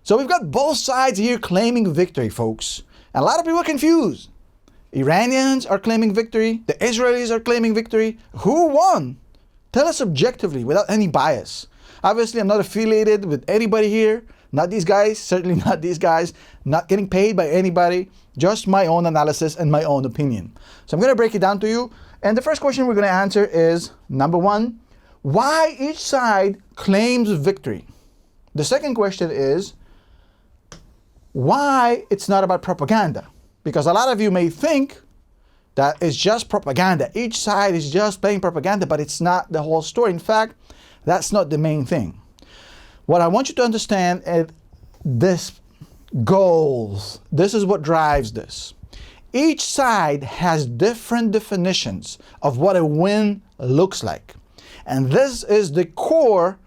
So we've got both sides here claiming victory, folks. And a lot of people are confused. Iranians are claiming victory. The Israelis are claiming victory. Who won? Tell us objectively, without any bias. Obviously, I'm not affiliated with anybody here. Not these guys, certainly not these guys. Not getting paid by anybody. Just my own analysis and my own opinion. So I'm going to break it down to you. And the first question we're going to answer is, number one, why each side claims victory? The second question is, why it's not about propaganda? Because a lot of you may think that it's just propaganda. Each side is just playing propaganda, but it's not the whole story. In fact, that's not the main thing. What I want you to understand is this goals. This is what drives this. Each side has different definitions of what a win looks like. And this is the core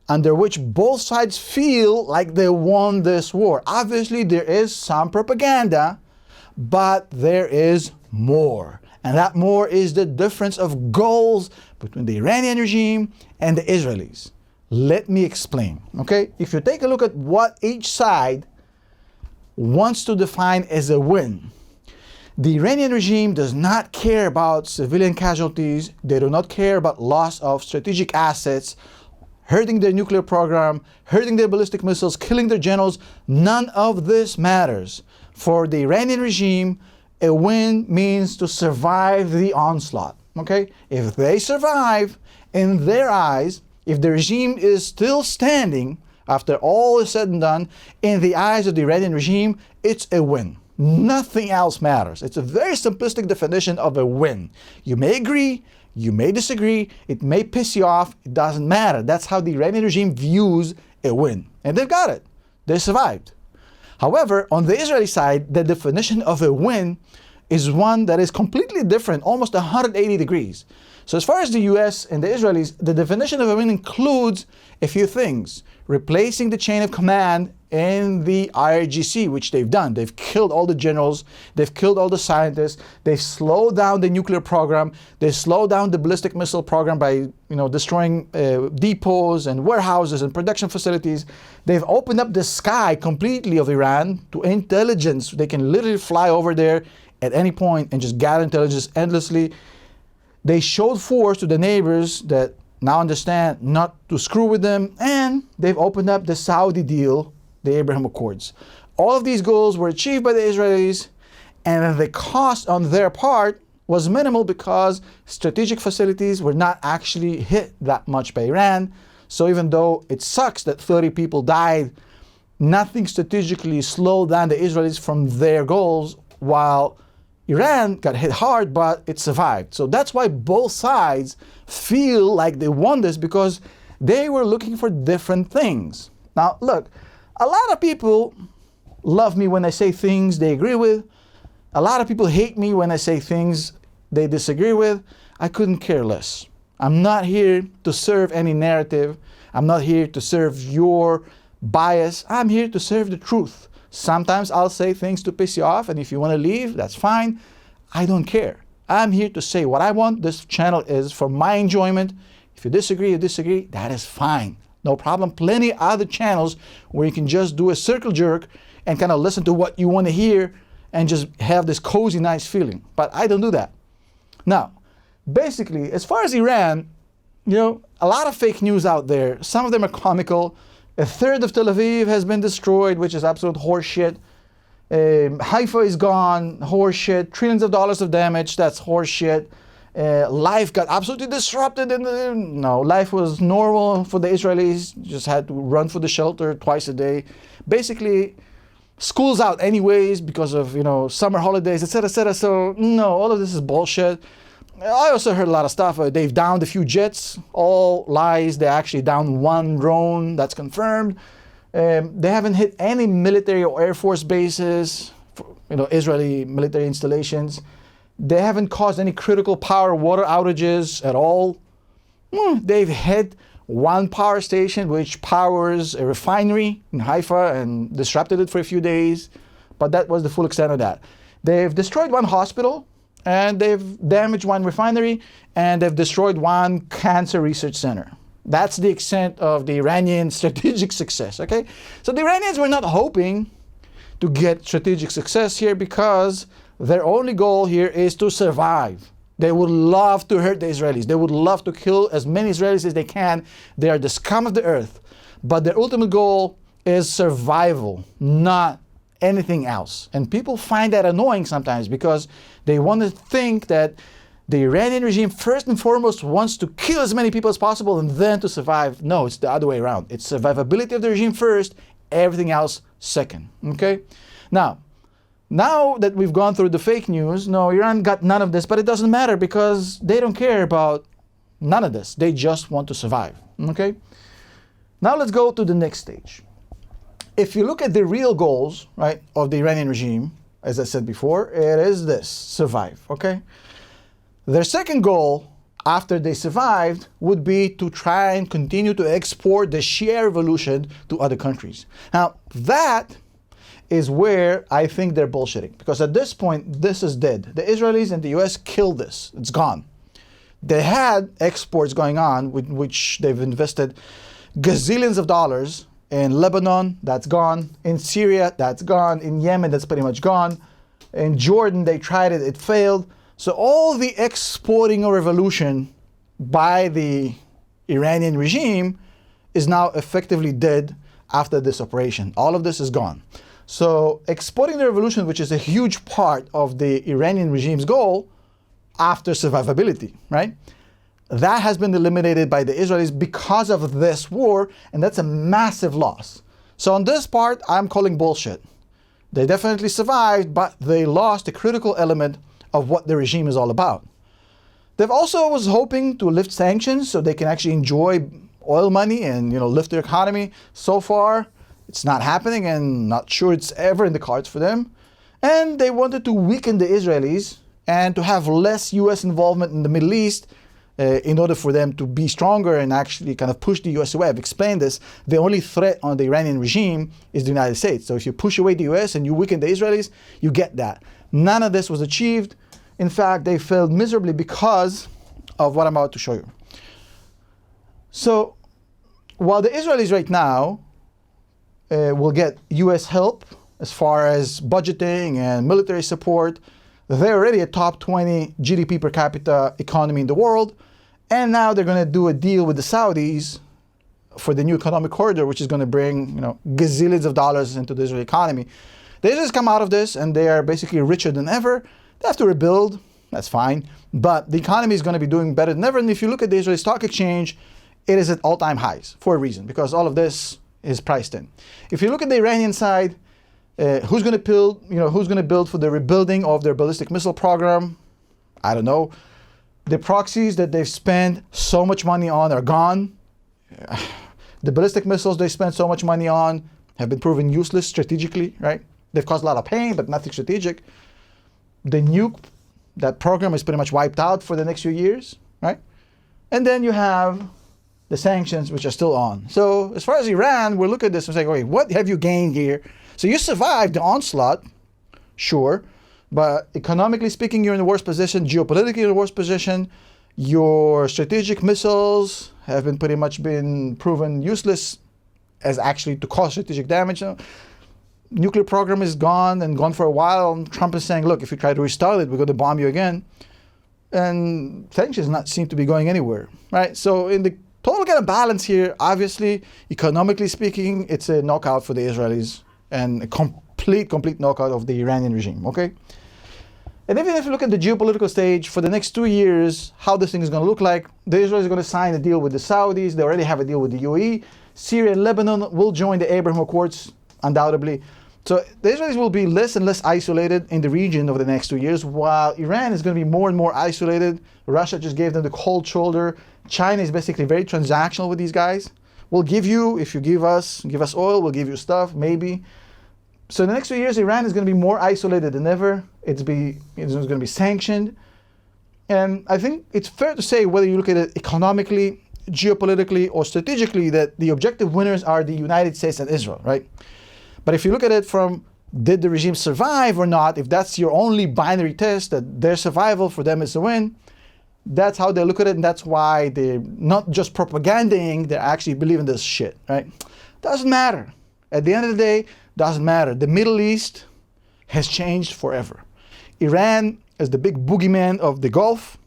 under which both sides feel like they won this war. Obviously, there is some propaganda, but there is more. And that more is the difference of goals between the Iranian regime and the Israelis. Let me explain, okay? If you take a look at what each side wants to define as a win, the Iranian regime does not care about civilian casualties. They do not care about loss of strategic assets, hurting their nuclear program, hurting their ballistic missiles, killing their generals. None of this matters. For the Iranian regime, a win means to survive the onslaught, okay? If they survive, in their eyes, if the regime is still standing after all is said and done, in the eyes of the Iranian regime, it's a win. Nothing else matters. It's a very simplistic definition of a win. You may agree, you may disagree, it may piss you off, it doesn't matter. That's how the Iranian regime views a win. And they've got it. They survived. However, on the Israeli side, the definition of a win is one that is completely different, almost 180 degrees. So as far as the US and the Israelis, the definition of a win includes a few things. Replacing the chain of command in the IRGC, which they've done. They've killed all the generals, they've killed all the scientists, they've slowed down the nuclear program, they slowed down the ballistic missile program by destroying depots and warehouses and production facilities. They've opened up the sky completely of Iran to intelligence. They can literally fly over there at any point and just gather intelligence endlessly. They showed force to the neighbors that now understand not to screw with them, and they've opened up the Saudi deal, the Abraham Accords. All of these goals were achieved by the Israelis, and the cost on their part was minimal because strategic facilities were not actually hit that much by Iran. So even though it sucks that 30 people died, nothing strategically slowed down the Israelis from their goals, while Iran got hit hard, but it survived. So that's why both sides feel like they won this, because they were looking for different things. Now, look, a lot of people love me when I say things they agree with. A lot of people hate me when I say things they disagree with. I couldn't care less. I'm not here to serve any narrative. I'm not here to serve your bias. I'm here to serve the truth. Sometimes I'll say things to piss you off, and if you want to leave, that's fine. I don't care. I'm here to say what I want. This channel is for my enjoyment. If you disagree, that is fine. No problem. Plenty other channels where you can just do a circle jerk and kind of listen to what you want to hear and just have this cozy, nice feeling. But I don't do that. Now, basically, as far as Iran, a lot of fake news out there. Some of them are comical. A third of Tel Aviv has been destroyed, which is absolute horseshit. Haifa is gone, horseshit. Trillions of dollars of damage, that's horseshit. Life got absolutely disrupted. No, life was normal for the Israelis. Just had to run for the shelter twice a day. Basically, school's out anyways because of summer holidays, etc., etc. So no, all of this is bullshit. I also heard a lot of stuff. They've downed a few jets. All lies. They actually downed one drone. That's confirmed. They haven't hit any military or air force bases, Israeli military installations. They haven't caused any critical power water outages at all. They've hit one power station which powers a refinery in Haifa and disrupted it for a few days. But that was the full extent of that. They've destroyed one hospital, and they've damaged one refinery, and they've destroyed one cancer research center. That's the extent of the Iranian strategic success, okay? So the Iranians were not hoping to get strategic success here because their only goal here is to survive. They would love to hurt the Israelis. They would love to kill as many Israelis as they can. They are the scum of the earth. But their ultimate goal is survival, not anything else. And people find that annoying sometimes because they want to think that the Iranian regime first and foremost wants to kill as many people as possible and then to survive. No, it's the other way around. It's survivability of the regime first, everything else second. Okay? Now that we've gone through the fake news, no, Iran got none of this, but it doesn't matter because they don't care about none of this. They just want to survive. Okay? Now let's go to the next stage. If you look at the real goals, right, of the Iranian regime, as I said before, it is this: survive. Okay? Their second goal, after they survived, would be to try and continue to export the Shia revolution to other countries. Now, that is where I think they're bullshitting. Because at this point, this is dead. The Israelis and the US killed this. It's gone. They had exports going on, with which they've invested gazillions of dollars. In Lebanon, that's gone. In Syria, that's gone. In Yemen, that's pretty much gone. In Jordan, they tried it, it failed. So all the exporting of revolution by the Iranian regime is now effectively dead after this operation. All of this is gone. So exporting the revolution, which is a huge part of the Iranian regime's goal after survivability, right? That has been eliminated by the Israelis because of this war, and that's a massive loss. So on this part, I'm calling bullshit. They definitely survived, but they lost a critical element of what the regime is all about. They've also was hoping to lift sanctions so they can actually enjoy oil money and lift their economy. So far, it's not happening, and not sure it's ever in the cards for them. And they wanted to weaken the Israelis and to have less US involvement in the Middle East in order for them to be stronger and actually kind of push the US away. I've explained this. The only threat on the Iranian regime is the United States. So if you push away the US and you weaken the Israelis, you get that. None of this was achieved. In fact, they failed miserably because of what I'm about to show you. So while the Israelis right now will get US help as far as budgeting and military support, they're already a top 20 GDP per capita economy in the world. And now they're going to do a deal with the Saudis for the new economic corridor, which is going to bring gazillions of dollars into the Israeli economy. The Israelis come out of this and they are basically richer than ever. They have to rebuild, that's fine, but the economy is going to be doing better than ever. And if you look at the Israeli stock exchange, it is at all-time highs for a reason, because all of this is priced in. If you look at the Iranian side, who's going to build? Who's going to build for the rebuilding of their ballistic missile program? I don't know. The proxies that they've spent so much money on are gone. The ballistic missiles they spent so much money on have been proven useless strategically, right? They've caused a lot of pain, but nothing strategic. The nuke, that program is pretty much wiped out for the next few years, right? And then you have the sanctions, which are still on. So as far as Iran, we're looking at this and saying, okay, what have you gained here? So you survived the onslaught, sure, but economically speaking, you're in the worst position. Geopolitically, you're in the worst position. Your strategic missiles have been pretty much been proven useless as actually to cause strategic damage. Nuclear program is gone and gone for a while. And Trump is saying, look, if you try to restart it, we're going to bomb you again. And sanctions not seem to be going anywhere, right? So in the total kind of balance here, obviously, economically speaking, it's a knockout for the Israelis and a complete knockout of the Iranian regime, okay? And even if you look at the geopolitical stage for the next 2 years, how this thing is going to look like, the Israelis are going to sign a deal with the Saudis. They already have a deal with the UAE. Syria and Lebanon will join the Abraham Accords, undoubtedly. So the Israelis will be less and less isolated in the region over the next 2 years, while Iran is going to be more and more isolated. Russia just gave them the cold shoulder. China is basically very transactional with these guys. We'll give you, if you give us oil, we'll give you stuff, maybe. So in the next 2 years, Iran is going to be more isolated than ever. It's going to be sanctioned. And I think it's fair to say, whether you look at it economically, geopolitically, or strategically, that the objective winners are the United States and Israel, right? But if you look at it from, did the regime survive or not, if that's your only binary test, that their survival for them is a win, That's how they look at it, and that's why they're not just propaganding, they actually believe in this shit, right? Doesn't matter. At the end of the day, doesn't matter. The Middle East has changed forever. Iran, as the big boogeyman of the Gulf,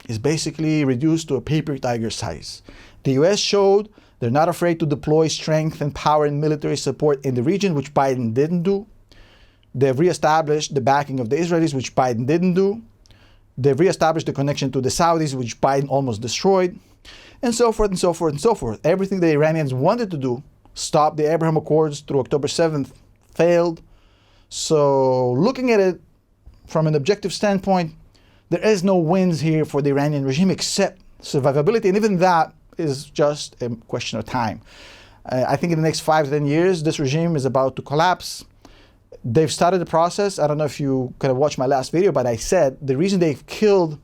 is basically reduced to a paper tiger size. The US showed they're not afraid to deploy strength and power and military support in the region, which Biden didn't do. They've reestablished the backing of the Israelis, which Biden didn't do. They've reestablished the connection to the Saudis, which Biden almost destroyed, and so forth and so forth and so forth. Everything the Iranians wanted to do, stop the Abraham Accords through October 7th, failed. So looking at it from an objective standpoint, there is no wins here for the Iranian regime except survivability, and even that is just a question of time. I think in the next 5 to 10 years, this regime is about to collapse. They've started the process. I don't know if you could have watched my last video, but I said the reason they've killed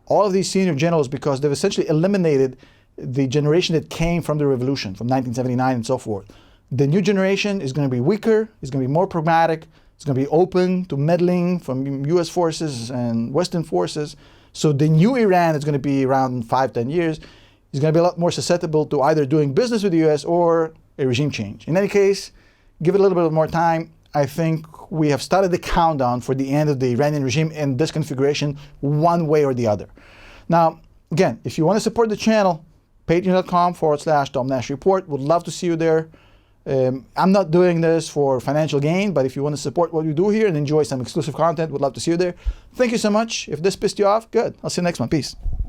all of these senior generals because they've essentially eliminated the generation that came from the revolution, from 1979 and so forth. The new generation is going to be weaker, it's going to be more pragmatic, it's going to be open to meddling from US forces and Western forces. So the new Iran is going to be around 5-10 years. Is going to be a lot more susceptible to either doing business with the US or a regime change. In any case, give it a little bit more time. I think we have started the countdown for the end of the Iranian regime in this configuration one way or the other. Now, again, if you want to support the channel, patreon.com/Tom Nash Report. Would love to see you there. I'm not doing this for financial gain, but if you want to support what we do here and enjoy some exclusive content, would love to see you there. Thank you so much. If this pissed you off, good. I'll see you next one. Peace.